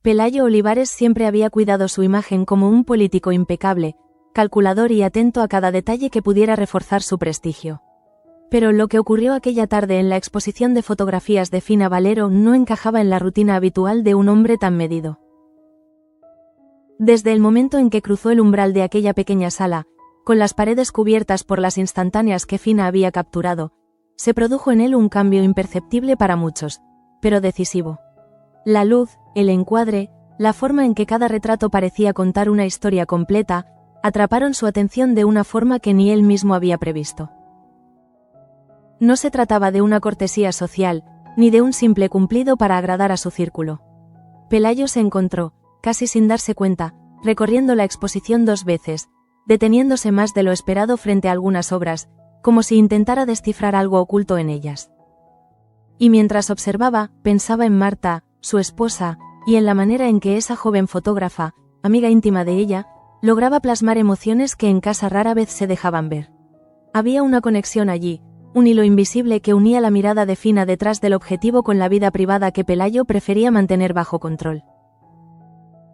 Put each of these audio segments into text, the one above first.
Pelayo Olivares siempre había cuidado su imagen como un político impecable, calculador y atento a cada detalle que pudiera reforzar su prestigio. Pero lo que ocurrió aquella tarde en la exposición de fotografías de Fina Valero no encajaba en la rutina habitual de un hombre tan medido. Desde el momento en que cruzó el umbral de aquella pequeña sala, con las paredes cubiertas por las instantáneas que Fina había capturado, se produjo en él un cambio imperceptible para muchos, pero decisivo. La luz, el encuadre, la forma en que cada retrato parecía contar una historia completa, atraparon su atención de una forma que ni él mismo había previsto. No se trataba de una cortesía social, ni de un simple cumplido para agradar a su círculo. Pelayo se encontró, casi sin darse cuenta, recorriendo la exposición 2 veces, deteniéndose más de lo esperado frente a algunas obras, como si intentara descifrar algo oculto en ellas. Y mientras observaba, pensaba en Marta, su esposa, y en la manera en que esa joven fotógrafa, amiga íntima de ella, lograba plasmar emociones que en casa rara vez se dejaban ver. Había una conexión allí, un hilo invisible que unía la mirada de Fina detrás del objetivo con la vida privada que Pelayo prefería mantener bajo control.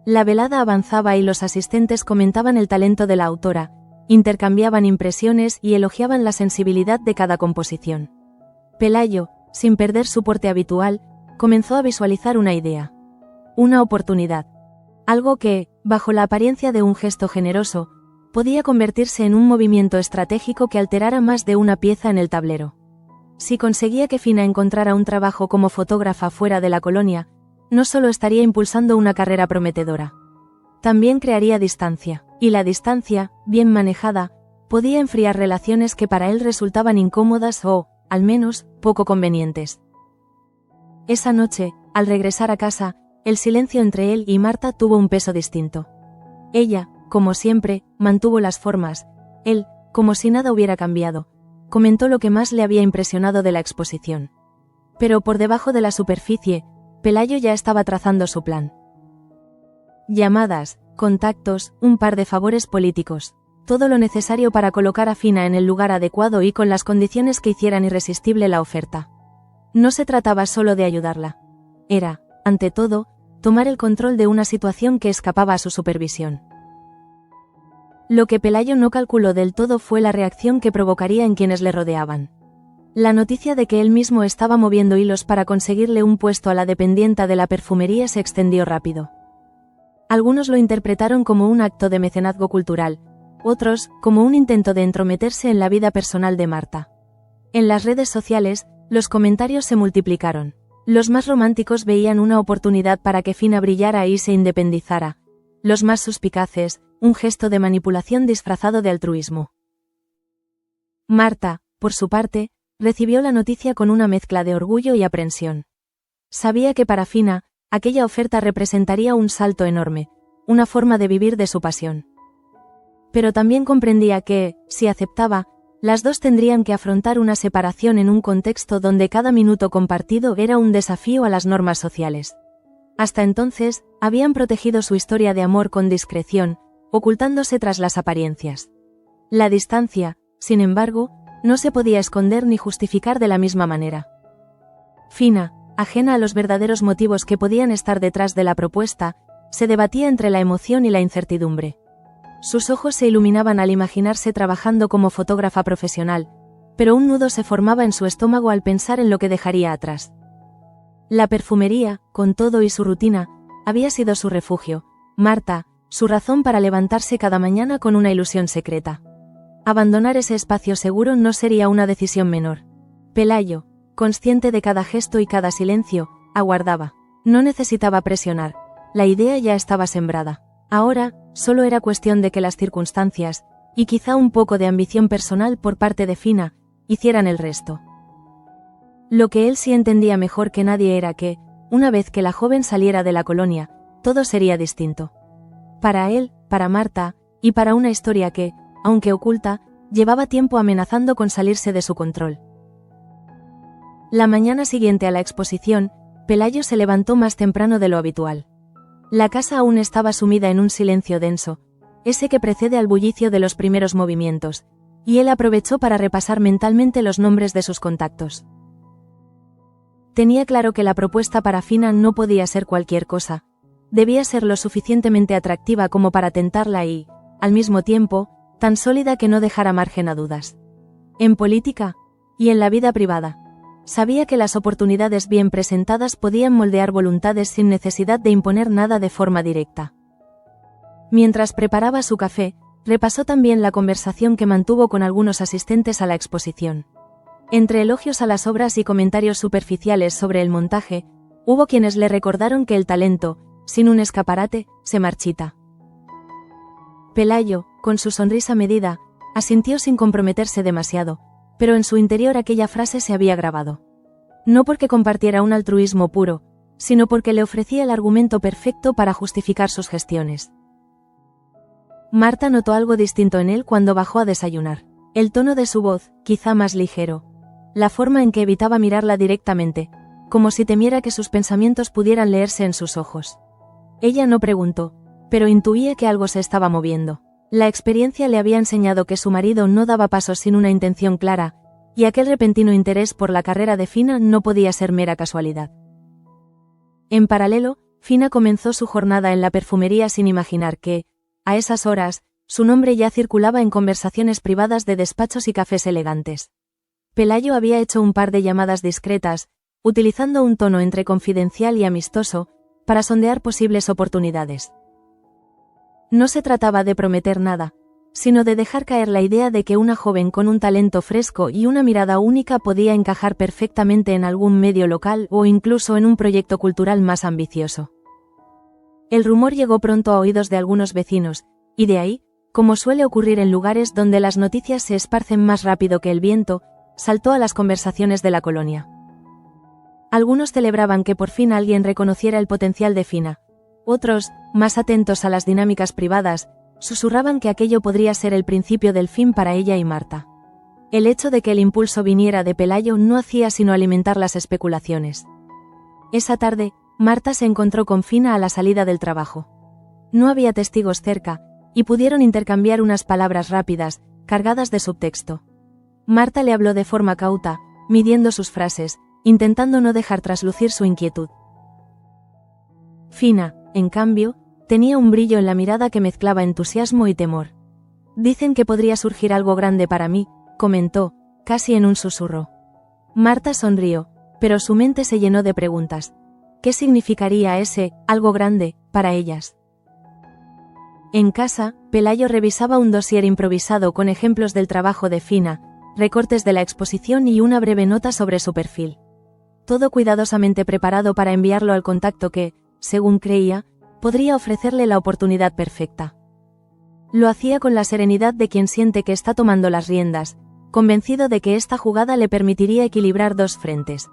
La velada avanzaba y los asistentes comentaban el talento de la autora, intercambiaban impresiones y elogiaban la sensibilidad de cada composición. Pelayo, sin perder su porte habitual, comenzó a visualizar una idea. Una oportunidad. Algo que, bajo la apariencia de un gesto generoso, podía convertirse en un movimiento estratégico que alterara más de una pieza en el tablero. Si conseguía que Fina encontrara un trabajo como fotógrafa fuera de la colonia, no solo estaría impulsando una carrera prometedora. También crearía distancia, y la distancia, bien manejada, podía enfriar relaciones que para él resultaban incómodas o, al menos, poco convenientes. Esa noche, al regresar a casa, el silencio entre él y Marta tuvo un peso distinto. Ella, como siempre, mantuvo las formas, él, como si nada hubiera cambiado, comentó lo que más le había impresionado de la exposición. Pero por debajo de la superficie, Pelayo ya estaba trazando su plan. Llamadas, contactos, un par de favores políticos, todo lo necesario para colocar a Fina en el lugar adecuado y con las condiciones que hicieran irresistible la oferta. No se trataba solo de ayudarla. Era, ante todo, tomar el control de una situación que escapaba a su supervisión. Lo que Pelayo no calculó del todo fue la reacción que provocaría en quienes le rodeaban. La noticia de que él mismo estaba moviendo hilos para conseguirle un puesto a la dependienta de la perfumería se extendió rápido. Algunos lo interpretaron como un acto de mecenazgo cultural, otros, como un intento de entrometerse en la vida personal de Marta. En las redes sociales, los comentarios se multiplicaron. Los más románticos veían una oportunidad para que Fina brillara y se independizara. Los más suspicaces, un gesto de manipulación disfrazado de altruismo. Marta, por su parte, recibió la noticia con una mezcla de orgullo y aprensión. Sabía que para Fina, aquella oferta representaría un salto enorme, una forma de vivir de su pasión. Pero también comprendía que, si aceptaba, las dos tendrían que afrontar una separación en un contexto donde cada minuto compartido era un desafío a las normas sociales. Hasta entonces, habían protegido su historia de amor con discreción, ocultándose tras las apariencias. La distancia, sin embargo, no se podía esconder ni justificar de la misma manera. Fina, ajena a los verdaderos motivos que podían estar detrás de la propuesta, se debatía entre la emoción y la incertidumbre. Sus ojos se iluminaban al imaginarse trabajando como fotógrafa profesional, pero un nudo se formaba en su estómago al pensar en lo que dejaría atrás. La perfumería, con todo y su rutina, había sido su refugio, Marta, su razón para levantarse cada mañana con una ilusión secreta. Abandonar ese espacio seguro no sería una decisión menor. Pelayo, consciente de cada gesto y cada silencio, aguardaba. No necesitaba presionar, la idea ya estaba sembrada. Ahora, solo era cuestión de que las circunstancias, y quizá un poco de ambición personal por parte de Fina, hicieran el resto. Lo que él sí entendía mejor que nadie era que, una vez que la joven saliera de la colonia, todo sería distinto. Para él, para Marta, y para una historia que, aunque oculta, llevaba tiempo amenazando con salirse de su control. La mañana siguiente a la exposición, Pelayo se levantó más temprano de lo habitual. La casa aún estaba sumida en un silencio denso, ese que precede al bullicio de los primeros movimientos, y él aprovechó para repasar mentalmente los nombres de sus contactos. Tenía claro que la propuesta para Fina no podía ser cualquier cosa, debía ser lo suficientemente atractiva como para tentarla y, al mismo tiempo, tan sólida que no dejara margen a dudas. En política y en la vida privada, sabía que las oportunidades bien presentadas podían moldear voluntades sin necesidad de imponer nada de forma directa. Mientras preparaba su café, repasó también la conversación que mantuvo con algunos asistentes a la exposición. Entre elogios a las obras y comentarios superficiales sobre el montaje, hubo quienes le recordaron que el talento, sin un escaparate, se marchita. Pelayo, con su sonrisa medida, asintió sin comprometerse demasiado, pero en su interior aquella frase se había grabado. No porque compartiera un altruismo puro, sino porque le ofrecía el argumento perfecto para justificar sus gestiones. Marta notó algo distinto en él cuando bajó a desayunar. El tono de su voz, quizá más ligero. La forma en que evitaba mirarla directamente, como si temiera que sus pensamientos pudieran leerse en sus ojos. Ella no preguntó, pero intuía que algo se estaba moviendo. La experiencia le había enseñado que su marido no daba pasos sin una intención clara, y aquel repentino interés por la carrera de Fina no podía ser mera casualidad. En paralelo, Fina comenzó su jornada en la perfumería sin imaginar que, a esas horas, su nombre ya circulaba en conversaciones privadas de despachos y cafés elegantes. Pelayo había hecho un par de llamadas discretas, utilizando un tono entre confidencial y amistoso, para sondear posibles oportunidades. No se trataba de prometer nada, sino de dejar caer la idea de que una joven con un talento fresco y una mirada única podía encajar perfectamente en algún medio local o incluso en un proyecto cultural más ambicioso. El rumor llegó pronto a oídos de algunos vecinos, y de ahí, como suele ocurrir en lugares donde las noticias se esparcen más rápido que el viento, saltó a las conversaciones de la colonia. Algunos celebraban que por fin alguien reconociera el potencial de Fina. Otros, más atentos a las dinámicas privadas, susurraban que aquello podría ser el principio del fin para ella y Marta. El hecho de que el impulso viniera de Pelayo no hacía sino alimentar las especulaciones. Esa tarde, Marta se encontró con Fina a la salida del trabajo. No había testigos cerca, y pudieron intercambiar unas palabras rápidas, cargadas de subtexto. Marta le habló de forma cauta, midiendo sus frases, intentando no dejar traslucir su inquietud. Fina, en cambio, tenía un brillo en la mirada que mezclaba entusiasmo y temor. Dicen que podría surgir algo grande para mí, comentó, casi en un susurro. Marta sonrió, pero su mente se llenó de preguntas. ¿Qué significaría ese algo grande para ellas? En casa, Pelayo revisaba un dossier improvisado con ejemplos del trabajo de Fina, recortes de la exposición y una breve nota sobre su perfil. Todo cuidadosamente preparado para enviarlo al contacto que, según creía, podría ofrecerle la oportunidad perfecta. Lo hacía con la serenidad de quien siente que está tomando las riendas, convencido de que esta jugada le permitiría equilibrar dos frentes: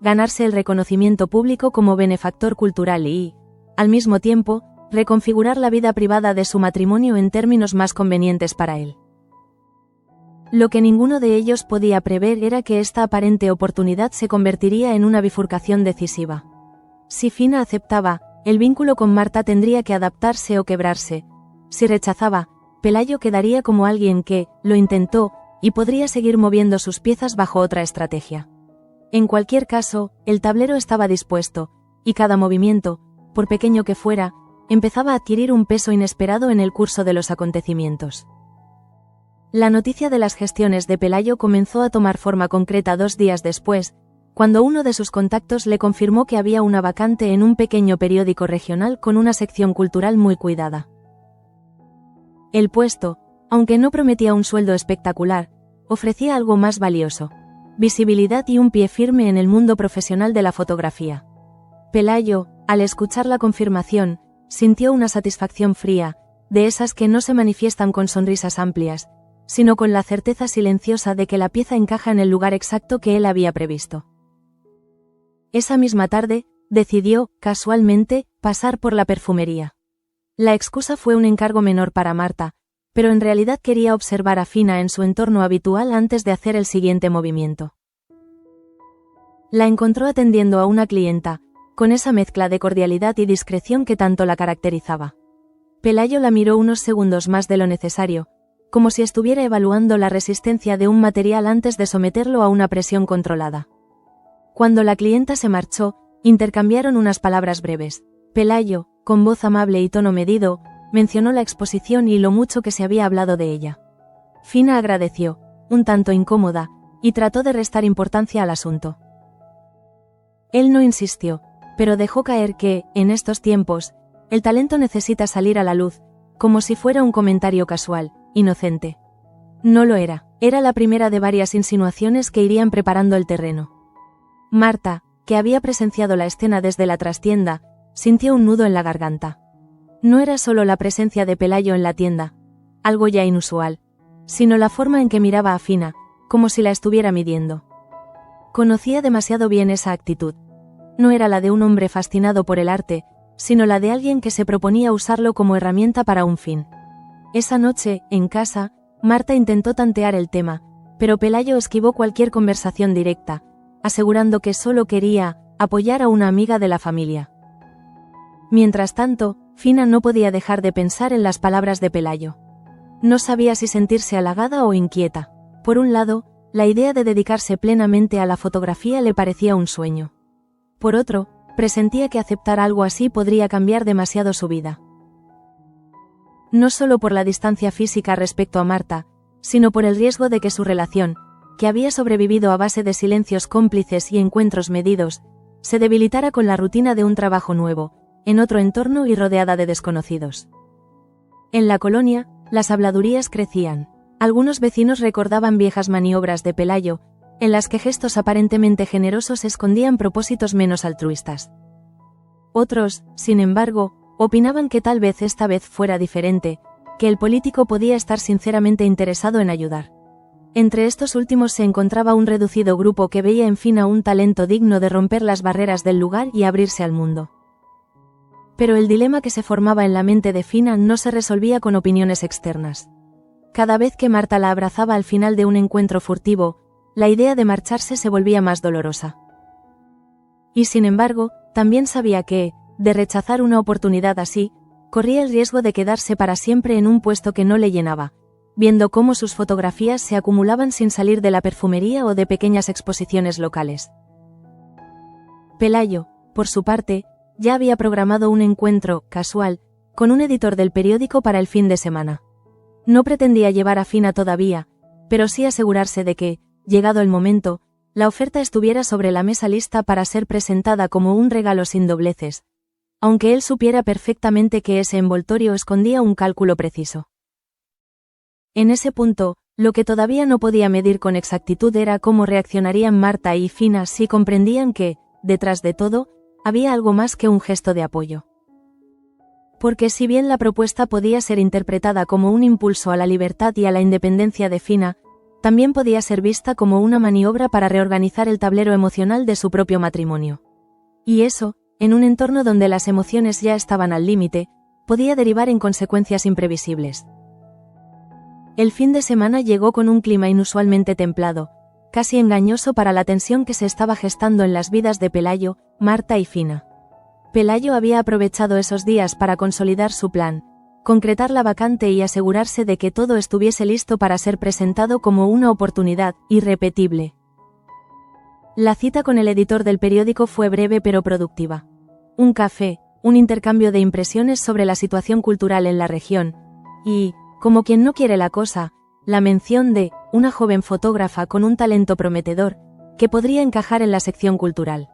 ganarse el reconocimiento público como benefactor cultural y, al mismo tiempo, reconfigurar la vida privada de su matrimonio en términos más convenientes para él. Lo que ninguno de ellos podía prever era que esta aparente oportunidad se convertiría en una bifurcación decisiva. Si Fina aceptaba, el vínculo con Marta tendría que adaptarse o quebrarse. Si rechazaba, Pelayo quedaría como alguien que lo intentó y podría seguir moviendo sus piezas bajo otra estrategia. En cualquier caso, el tablero estaba dispuesto, y cada movimiento, por pequeño que fuera, empezaba a adquirir un peso inesperado en el curso de los acontecimientos. La noticia de las gestiones de Pelayo comenzó a tomar forma concreta 2 días después, cuando uno de sus contactos le confirmó que había una vacante en un pequeño periódico regional con una sección cultural muy cuidada. El puesto, aunque no prometía un sueldo espectacular, ofrecía algo más valioso: visibilidad y un pie firme en el mundo profesional de la fotografía. Pelayo, al escuchar la confirmación, sintió una satisfacción fría, de esas que no se manifiestan con sonrisas amplias, sino con la certeza silenciosa de que la pieza encaja en el lugar exacto que él había previsto. Esa misma tarde, decidió, casualmente, pasar por la perfumería. La excusa fue un encargo menor para Marta, pero en realidad quería observar a Fina en su entorno habitual antes de hacer el siguiente movimiento. La encontró atendiendo a una clienta, con esa mezcla de cordialidad y discreción que tanto la caracterizaba. Pelayo la miró unos segundos más de lo necesario, como si estuviera evaluando la resistencia de un material antes de someterlo a una presión controlada. Cuando la clienta se marchó, intercambiaron unas palabras breves. Pelayo, con voz amable y tono medido, mencionó la exposición y lo mucho que se había hablado de ella. Fina agradeció, un tanto incómoda, y trató de restar importancia al asunto. Él no insistió, pero dejó caer que, en estos tiempos, el talento necesita salir a la luz, como si fuera un comentario casual, inocente. No lo era, era la primera de varias insinuaciones que irían preparando el terreno. Marta, que había presenciado la escena desde la trastienda, sintió un nudo en la garganta. No era solo la presencia de Pelayo en la tienda, algo ya inusual, sino la forma en que miraba a Fina, como si la estuviera midiendo. Conocía demasiado bien esa actitud. No era la de un hombre fascinado por el arte, sino la de alguien que se proponía usarlo como herramienta para un fin. Esa noche, en casa, Marta intentó tantear el tema, pero Pelayo esquivó cualquier conversación directa, asegurando que solo quería apoyar a una amiga de la familia. Mientras tanto, Fina no podía dejar de pensar en las palabras de Pelayo. No sabía si sentirse halagada o inquieta. Por un lado, la idea de dedicarse plenamente a la fotografía le parecía un sueño. Por otro, presentía que aceptar algo así podría cambiar demasiado su vida. No solo por la distancia física respecto a Marta, sino por el riesgo de que su relación, que había sobrevivido a base de silencios cómplices y encuentros medidos, se debilitara con la rutina de un trabajo nuevo, en otro entorno y rodeada de desconocidos. En la colonia, las habladurías crecían. Algunos vecinos recordaban viejas maniobras de Pelayo, en las que gestos aparentemente generosos escondían propósitos menos altruistas. Otros, sin embargo, opinaban que tal vez esta vez fuera diferente, que el político podía estar sinceramente interesado en ayudar. Entre estos últimos se encontraba un reducido grupo que veía en Fina un talento digno de romper las barreras del lugar y abrirse al mundo. Pero el dilema que se formaba en la mente de Fina no se resolvía con opiniones externas. Cada vez que Marta la abrazaba al final de un encuentro furtivo, la idea de marcharse se volvía más dolorosa. Y sin embargo, también sabía que, de rechazar una oportunidad así, corría el riesgo de quedarse para siempre en un puesto que no le llenaba, viendo cómo sus fotografías se acumulaban sin salir de la perfumería o de pequeñas exposiciones locales. Pelayo, por su parte, ya había programado un encuentro, casual, con un editor del periódico para el fin de semana. No pretendía llevar a Fina todavía, pero sí asegurarse de que, llegado el momento, la oferta estuviera sobre la mesa lista para ser presentada como un regalo sin dobleces, aunque él supiera perfectamente que ese envoltorio escondía un cálculo preciso. En ese punto, lo que todavía no podía medir con exactitud era cómo reaccionarían Marta y Fina si comprendían que, detrás de todo, había algo más que un gesto de apoyo. Porque si bien la propuesta podía ser interpretada como un impulso a la libertad y a la independencia de Fina, también podía ser vista como una maniobra para reorganizar el tablero emocional de su propio matrimonio. Y eso, en un entorno donde las emociones ya estaban al límite, podía derivar en consecuencias imprevisibles. El fin de semana llegó con un clima inusualmente templado, casi engañoso para la tensión que se estaba gestando en las vidas de Pelayo, Marta y Fina. Pelayo había aprovechado esos días para consolidar su plan, concretar la vacante y asegurarse de que todo estuviese listo para ser presentado como una oportunidad irrepetible. La cita con el editor del periódico fue breve pero productiva. Un café, un intercambio de impresiones sobre la situación cultural en la región, y, como quien no quiere la cosa, la mención de una joven fotógrafa con un talento prometedor, que podría encajar en la sección cultural.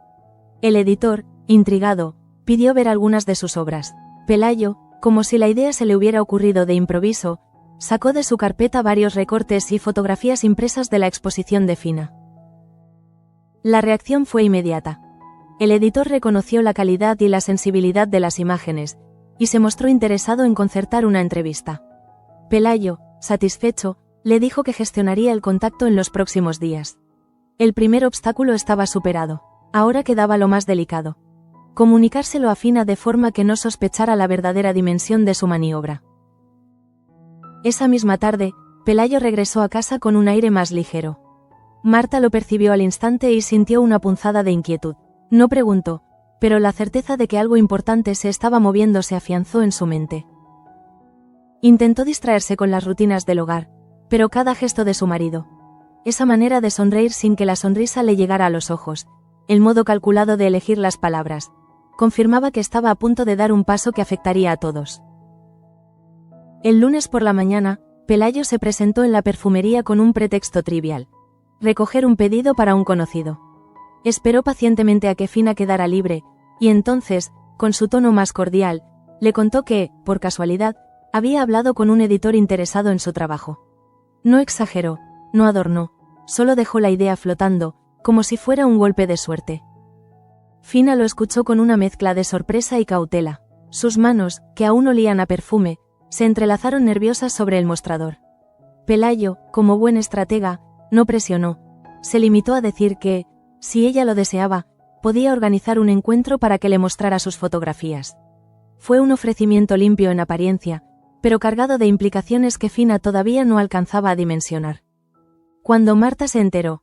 El editor, intrigado, pidió ver algunas de sus obras. Pelayo, como si la idea se le hubiera ocurrido de improviso, sacó de su carpeta varios recortes y fotografías impresas de la exposición de Fina. La reacción fue inmediata. El editor reconoció la calidad y la sensibilidad de las imágenes, y se mostró interesado en concertar una entrevista. Pelayo, satisfecho, le dijo que gestionaría el contacto en los próximos días. El primer obstáculo estaba superado. Ahora quedaba lo más delicado: comunicárselo a Fina de forma que no sospechara la verdadera dimensión de su maniobra. Esa misma tarde, Pelayo regresó a casa con un aire más ligero. Marta lo percibió al instante y sintió una punzada de inquietud. No preguntó, pero la certeza de que algo importante se estaba moviendo se afianzó en su mente. Intentó distraerse con las rutinas del hogar, pero cada gesto de su marido, esa manera de sonreír sin que la sonrisa le llegara a los ojos, el modo calculado de elegir las palabras, confirmaba que estaba a punto de dar un paso que afectaría a todos. El lunes por la mañana, Pelayo se presentó en la perfumería con un pretexto trivial: recoger un pedido para un conocido. Esperó pacientemente a que Fina quedara libre, y entonces, con su tono más cordial, le contó que, por casualidad, había hablado con un editor interesado en su trabajo. No exageró, no adornó, solo dejó la idea flotando, como si fuera un golpe de suerte. Fina lo escuchó con una mezcla de sorpresa y cautela. Sus manos, que aún olían a perfume, se entrelazaron nerviosas sobre el mostrador. Pelayo, como buen estratega, no presionó. Se limitó a decir que, si ella lo deseaba, podía organizar un encuentro para que le mostrara sus fotografías. Fue un ofrecimiento limpio en apariencia, pero cargado de implicaciones que Fina todavía no alcanzaba a dimensionar. Cuando Marta se enteró,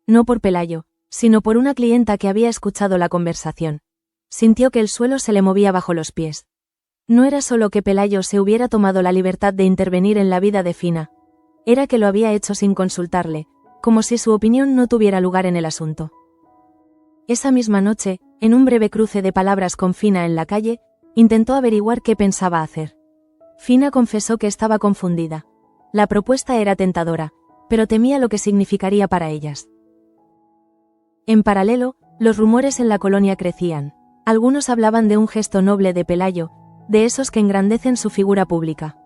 no por Pelayo, sino por una clienta que había escuchado la conversación, sintió que el suelo se le movía bajo los pies. No era solo que Pelayo se hubiera tomado la libertad de intervenir en la vida de Fina, era que lo había hecho sin consultarle, como si su opinión no tuviera lugar en el asunto. Esa misma noche, en un breve cruce de palabras con Fina en la calle, intentó averiguar qué pensaba hacer. Fina confesó que estaba confundida. La propuesta era tentadora, pero temía lo que significaría para ellas. En paralelo, los rumores en la colonia crecían. Algunos hablaban de un gesto noble de Pelayo, de esos que engrandecen su figura pública.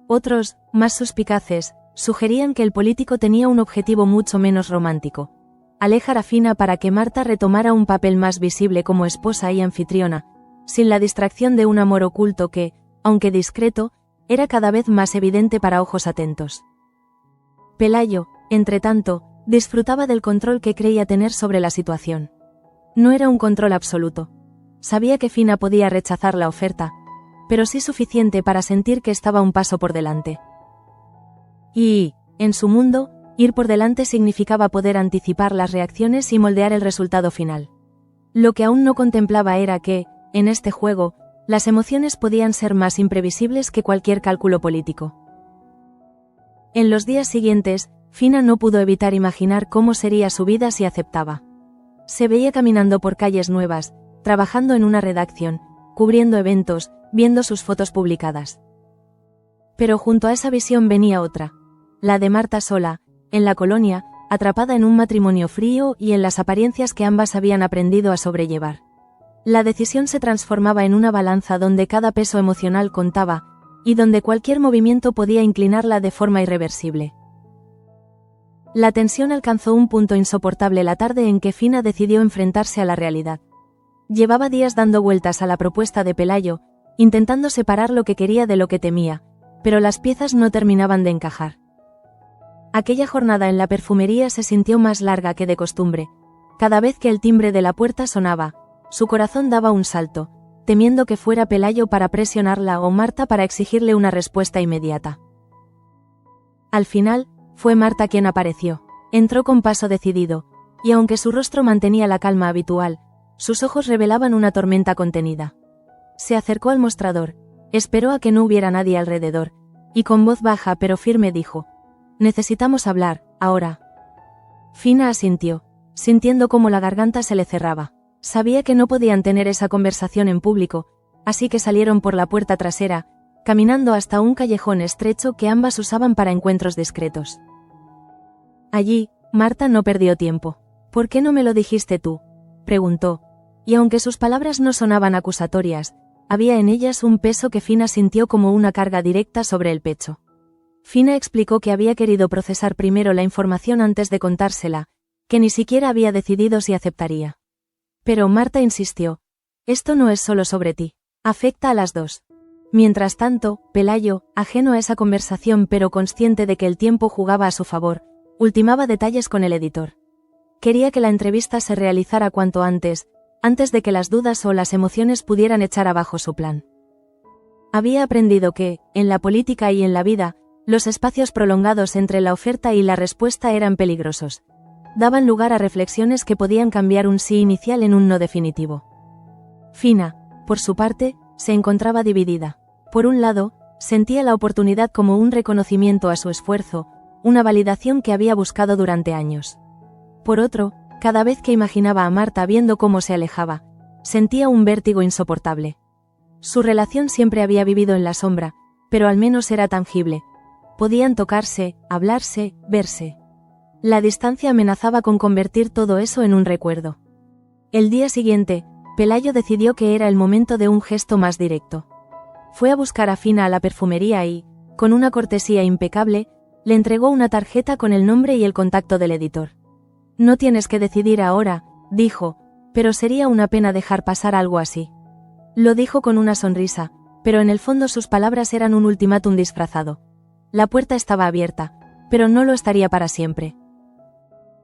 Otros, más suspicaces, sugerían que el político tenía un objetivo mucho menos romántico: alejar a Fina para que Marta retomara un papel más visible como esposa y anfitriona, sin la distracción de un amor oculto que, aunque discreto, era cada vez más evidente para ojos atentos. Pelayo, entretanto, disfrutaba del control que creía tener sobre la situación. No era un control absoluto. Sabía que Fina podía rechazar la oferta, pero sí suficiente para sentir que estaba un paso por delante. Y, en su mundo, ir por delante significaba poder anticipar las reacciones y moldear el resultado final. Lo que aún no contemplaba era que, en este juego, las emociones podían ser más imprevisibles que cualquier cálculo político. En los días siguientes, Fina no pudo evitar imaginar cómo sería su vida si aceptaba. Se veía caminando por calles nuevas, trabajando en una redacción, cubriendo eventos, viendo sus fotos publicadas. Pero junto a esa visión venía otra, la de Marta sola, en la colonia, atrapada en un matrimonio frío y en las apariencias que ambas habían aprendido a sobrellevar. La decisión se transformaba en una balanza donde cada peso emocional contaba, y donde cualquier movimiento podía inclinarla de forma irreversible. La tensión alcanzó un punto insoportable la tarde en que Fina decidió enfrentarse a la realidad. Llevaba días dando vueltas a la propuesta de Pelayo, intentando separar lo que quería de lo que temía, pero las piezas no terminaban de encajar. Aquella jornada en la perfumería se sintió más larga que de costumbre. Cada vez que el timbre de la puerta sonaba, su corazón daba un salto, temiendo que fuera Pelayo para presionarla o Marta para exigirle una respuesta inmediata. Al final, fue Marta quien apareció. Entró con paso decidido, y aunque su rostro mantenía la calma habitual, sus ojos revelaban una tormenta contenida. Se acercó al mostrador, esperó a que no hubiera nadie alrededor, y con voz baja pero firme dijo: «Necesitamos hablar, ahora». Fina asintió, sintiendo cómo la garganta se le cerraba. Sabía que no podían tener esa conversación en público, así que salieron por la puerta trasera, caminando hasta un callejón estrecho que ambas usaban para encuentros discretos. Allí, Marta no perdió tiempo. «¿Por qué no me lo dijiste tú?», preguntó, y aunque sus palabras no sonaban acusatorias, había en ellas un peso que Fina sintió como una carga directa sobre el pecho. Fina explicó que había querido procesar primero la información antes de contársela, que ni siquiera había decidido si aceptaría. Pero Marta insistió: «Esto no es solo sobre ti, afecta a las dos». Mientras tanto, Pelayo, ajeno a esa conversación pero consciente de que el tiempo jugaba a su favor, ultimaba detalles con el editor. Quería que la entrevista se realizara cuanto antes de que las dudas o las emociones pudieran echar abajo su plan. Había aprendido que, en la política y en la vida, los espacios prolongados entre la oferta y la respuesta eran peligrosos. Daban lugar a reflexiones que podían cambiar un sí inicial en un no definitivo. Fina, por su parte, se encontraba dividida. Por un lado, sentía la oportunidad como un reconocimiento a su esfuerzo, una validación que había buscado durante años. Por otro, cada vez que imaginaba a Marta viendo cómo se alejaba, sentía un vértigo insoportable. Su relación siempre había vivido en la sombra, pero al menos era tangible. Podían tocarse, hablarse, verse. La distancia amenazaba con convertir todo eso en un recuerdo. El día siguiente, Pelayo decidió que era el momento de un gesto más directo. Fue a buscar a Fina a la perfumería y, con una cortesía impecable, le entregó una tarjeta con el nombre y el contacto del editor. «No tienes que decidir ahora», dijo, «pero sería una pena dejar pasar algo así». Lo dijo con una sonrisa, pero en el fondo sus palabras eran un ultimátum disfrazado. La puerta estaba abierta, pero no lo estaría para siempre.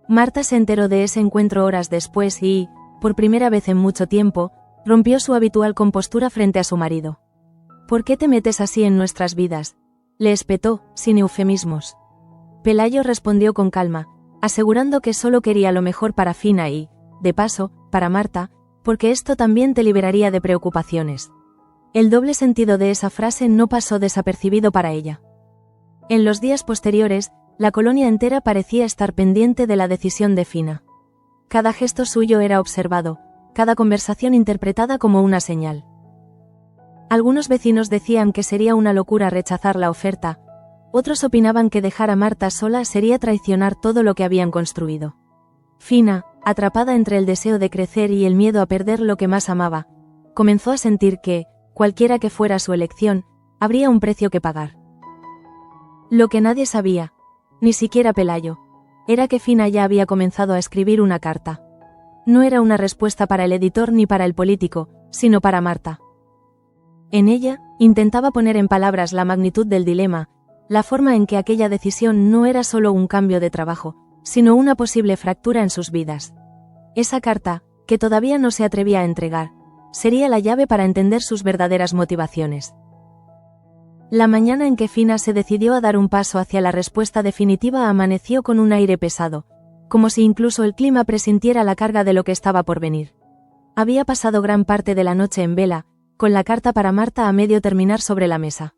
Marta se enteró de ese encuentro horas después y, por primera vez en mucho tiempo, rompió su habitual compostura frente a su marido. «¿Por qué te metes así en nuestras vidas?», le espetó, sin eufemismos. Pelayo respondió con calma, asegurando que solo quería lo mejor para Fina y, de paso, para Marta, porque esto también te liberaría de preocupaciones. El doble sentido de esa frase no pasó desapercibido para ella. En los días posteriores, la colonia entera parecía estar pendiente de la decisión de Fina. Cada gesto suyo era observado, cada conversación interpretada como una señal. Algunos vecinos decían que sería una locura rechazar la oferta, otros opinaban que dejar a Marta sola sería traicionar todo lo que habían construido. Fina, atrapada entre el deseo de crecer y el miedo a perder lo que más amaba, comenzó a sentir que, cualquiera que fuera su elección, habría un precio que pagar. Lo que nadie sabía, ni siquiera Pelayo, era que Fina ya había comenzado a escribir una carta. No era una respuesta para el editor ni para el político, sino para Marta. En ella, intentaba poner en palabras la magnitud del dilema, la forma en que aquella decisión no era solo un cambio de trabajo, sino una posible fractura en sus vidas. Esa carta, que todavía no se atrevía a entregar, sería la llave para entender sus verdaderas motivaciones. La mañana en que Fina se decidió a dar un paso hacia la respuesta definitiva amaneció con un aire pesado, como si incluso el clima presintiera la carga de lo que estaba por venir. Había pasado gran parte de la noche en vela, con la carta para Marta a medio terminar sobre la mesa.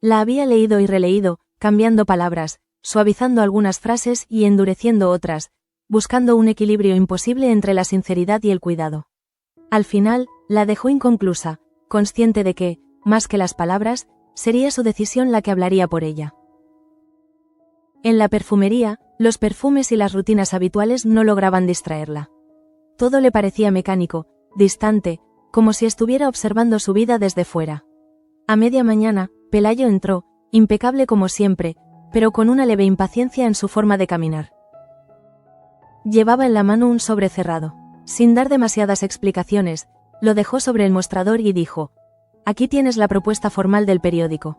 La había leído y releído, cambiando palabras, suavizando algunas frases y endureciendo otras, buscando un equilibrio imposible entre la sinceridad y el cuidado. Al final, la dejó inconclusa, consciente de que, más que las palabras, sería su decisión la que hablaría por ella. En la perfumería, los perfumes y las rutinas habituales no lograban distraerla. Todo le parecía mecánico, distante, como si estuviera observando su vida desde fuera. A media mañana, Pelayo entró, impecable como siempre, pero con una leve impaciencia en su forma de caminar. Llevaba en la mano un sobre cerrado. Sin dar demasiadas explicaciones, lo dejó sobre el mostrador y dijo: «Aquí tienes la propuesta formal del periódico.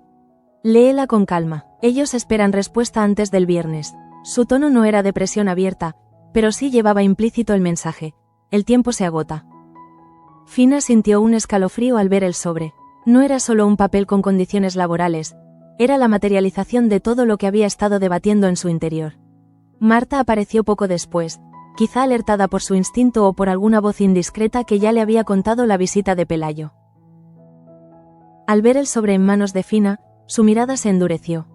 Léela con calma. Ellos esperan respuesta antes del viernes». Su tono no era de presión abierta, pero sí llevaba implícito el mensaje: «El tiempo se agota». Fina sintió un escalofrío al ver el sobre. No era solo un papel con condiciones laborales, era la materialización de todo lo que había estado debatiendo en su interior. Marta apareció poco después, quizá alertada por su instinto o por alguna voz indiscreta que ya le había contado la visita de Pelayo. Al ver el sobre en manos de Fina, su mirada se endureció.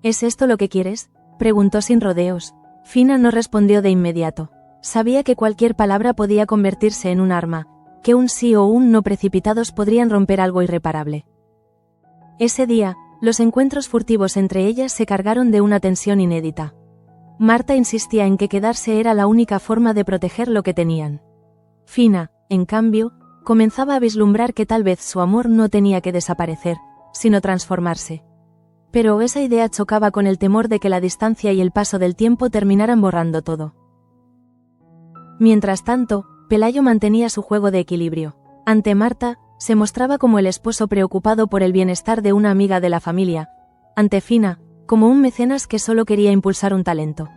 «¿Es esto lo que quieres?», preguntó sin rodeos. Fina no respondió de inmediato. Sabía que cualquier palabra podía convertirse en un arma, que un sí o un no precipitados podrían romper algo irreparable. Ese día, los encuentros furtivos entre ellas se cargaron de una tensión inédita. Marta insistía en que quedarse era la única forma de proteger lo que tenían. Fina, en cambio, comenzaba a vislumbrar que tal vez su amor no tenía que desaparecer, sino transformarse. Pero esa idea chocaba con el temor de que la distancia y el paso del tiempo terminaran borrando todo. Mientras tanto, Pelayo mantenía su juego de equilibrio. Ante Marta, se mostraba como el esposo preocupado por el bienestar de una amiga de la familia, ante Fina, como un mecenas que solo quería impulsar un talento.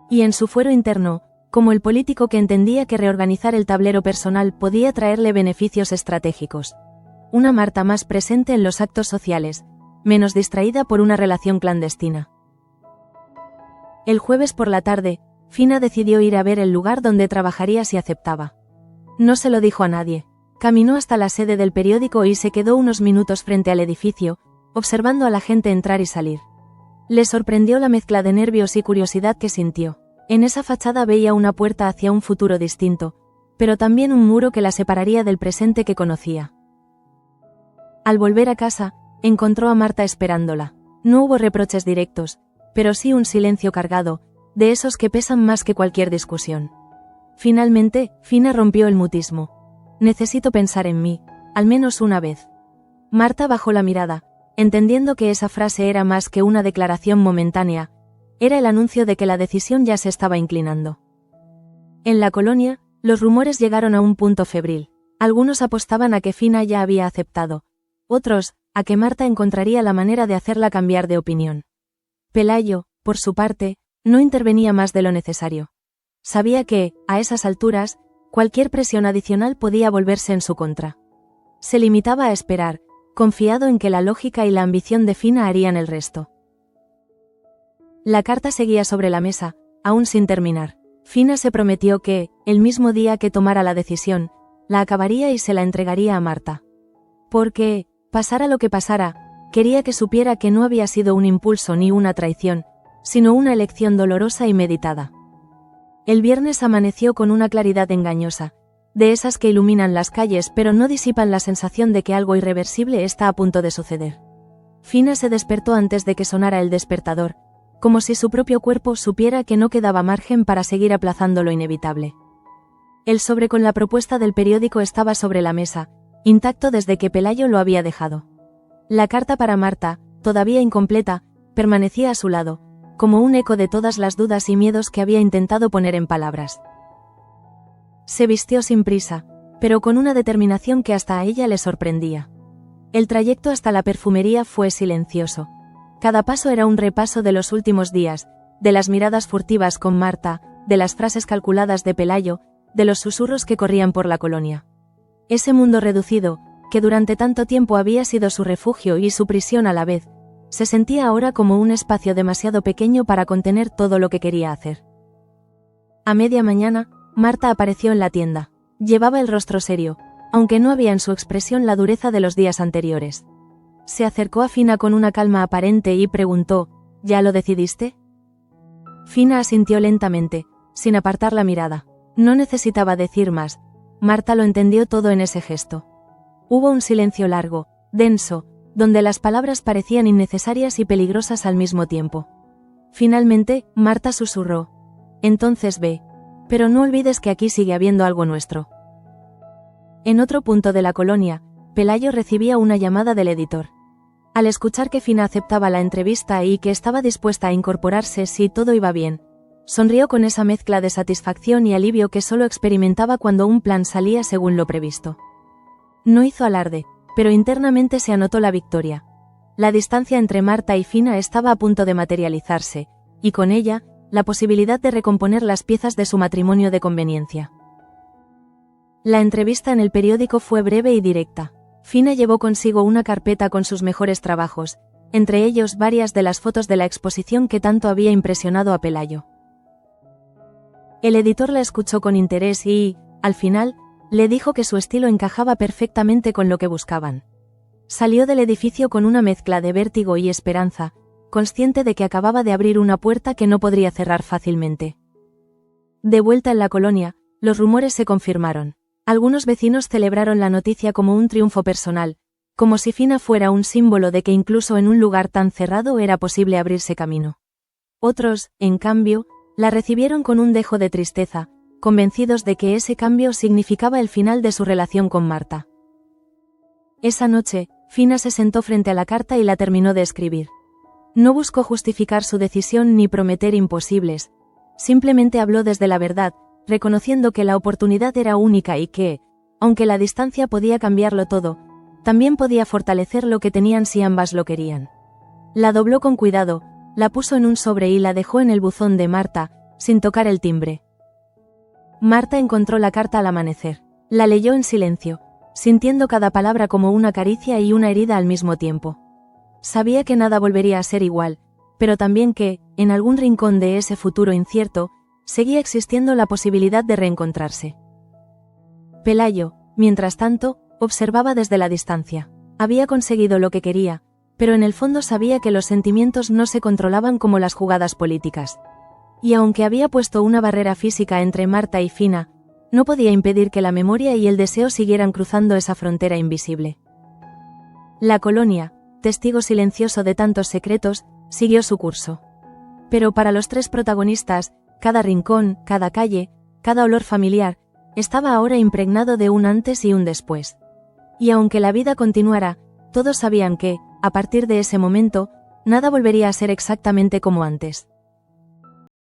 Y en su fuero interno, como el político que entendía que reorganizar el tablero personal podía traerle beneficios estratégicos. Una Marta más presente en los actos sociales, menos distraída por una relación clandestina. El jueves por la tarde, Fina decidió ir a ver el lugar donde trabajaría si aceptaba. No se lo dijo a nadie. Caminó hasta la sede del periódico y se quedó unos minutos frente al edificio, observando a la gente entrar y salir. Le sorprendió la mezcla de nervios y curiosidad que sintió. En esa fachada veía una puerta hacia un futuro distinto, pero también un muro que la separaría del presente que conocía. Al volver a casa, encontró a Marta esperándola. No hubo reproches directos, pero sí un silencio cargado, de esos que pesan más que cualquier discusión. Finalmente, Fina rompió el mutismo. Necesito pensar en mí, al menos una vez. Marta bajó la mirada, entendiendo que esa frase era más que una declaración momentánea, era el anuncio de que la decisión ya se estaba inclinando. En la colonia, los rumores llegaron a un punto febril. Algunos apostaban a que Fina ya había aceptado, otros, a que Marta encontraría la manera de hacerla cambiar de opinión. Pelayo, por su parte, no intervenía más de lo necesario. Sabía que, a esas alturas, cualquier presión adicional podía volverse en su contra. Se limitaba a esperar, confiado en que la lógica y la ambición de Fina harían el resto. La carta seguía sobre la mesa, aún sin terminar. Fina se prometió que, el mismo día que tomara la decisión, la acabaría y se la entregaría a Marta. Porque, pasara lo que pasara, quería que supiera que no había sido un impulso ni una traición, sino una elección dolorosa y meditada. El viernes amaneció con una claridad engañosa, de esas que iluminan las calles pero no disipan la sensación de que algo irreversible está a punto de suceder. Fina se despertó antes de que sonara el despertador, como si su propio cuerpo supiera que no quedaba margen para seguir aplazando lo inevitable. El sobre con la propuesta del periódico estaba sobre la mesa, intacto desde que Pelayo lo había dejado. La carta para Marta, todavía incompleta, permanecía a su lado, como un eco de todas las dudas y miedos que había intentado poner en palabras. Se vistió sin prisa, pero con una determinación que hasta a ella le sorprendía. El trayecto hasta la perfumería fue silencioso. Cada paso era un repaso de los últimos días, de las miradas furtivas con Marta, de las frases calculadas de Pelayo, de los susurros que corrían por la colonia. Ese mundo reducido, que durante tanto tiempo había sido su refugio y su prisión a la vez, se sentía ahora como un espacio demasiado pequeño para contener todo lo que quería hacer. A media mañana, Marta apareció en la tienda. Llevaba el rostro serio, aunque no había en su expresión la dureza de los días anteriores. Se acercó a Fina con una calma aparente y preguntó, ¿ya lo decidiste? Fina asintió lentamente, sin apartar la mirada. No necesitaba decir más, Marta lo entendió todo en ese gesto. Hubo un silencio largo, denso, donde las palabras parecían innecesarias y peligrosas al mismo tiempo. Finalmente, Marta susurró, «Entonces ve, pero no olvides que aquí sigue habiendo algo nuestro». En otro punto de la colonia, Pelayo recibía una llamada del editor. Al escuchar que Fina aceptaba la entrevista y que estaba dispuesta a incorporarse si todo iba bien, sonrió con esa mezcla de satisfacción y alivio que solo experimentaba cuando un plan salía según lo previsto. No hizo alarde, pero internamente se anotó la victoria. La distancia entre Marta y Fina estaba a punto de materializarse, y con ella, la posibilidad de recomponer las piezas de su matrimonio de conveniencia. La entrevista en el periódico fue breve y directa. Fina llevó consigo una carpeta con sus mejores trabajos, entre ellos varias de las fotos de la exposición que tanto había impresionado a Pelayo. El editor la escuchó con interés y, al final, le dijo que su estilo encajaba perfectamente con lo que buscaban. Salió del edificio con una mezcla de vértigo y esperanza, consciente de que acababa de abrir una puerta que no podría cerrar fácilmente. De vuelta en la colonia, los rumores se confirmaron. Algunos vecinos celebraron la noticia como un triunfo personal, como si Fina fuera un símbolo de que incluso en un lugar tan cerrado era posible abrirse camino. Otros, en cambio, la recibieron con un dejo de tristeza, convencidos de que ese cambio significaba el final de su relación con Marta. Esa noche, Fina se sentó frente a la carta y la terminó de escribir. No buscó justificar su decisión ni prometer imposibles, simplemente habló desde la verdad, reconociendo que la oportunidad era única y que, aunque la distancia podía cambiarlo todo, también podía fortalecer lo que tenían si ambas lo querían. La dobló con cuidado, la puso en un sobre y la dejó en el buzón de Marta, sin tocar el timbre. Marta encontró la carta al amanecer. La leyó en silencio, sintiendo cada palabra como una caricia y una herida al mismo tiempo. Sabía que nada volvería a ser igual, pero también que, en algún rincón de ese futuro incierto, seguía existiendo la posibilidad de reencontrarse. Pelayo, mientras tanto, observaba desde la distancia. Había conseguido lo que quería, pero en el fondo sabía que los sentimientos no se controlaban como las jugadas políticas. Y aunque había puesto una barrera física entre Marta y Fina, No podía impedir que la memoria y el deseo siguieran cruzando esa frontera invisible. La colonia, testigo silencioso de tantos secretos, siguió su curso. Pero para los tres protagonistas, cada rincón, cada calle, cada olor familiar, estaba ahora impregnado de un antes y un después. Y aunque la vida continuara, todos sabían que, a partir de ese momento, nada volvería a ser exactamente como antes.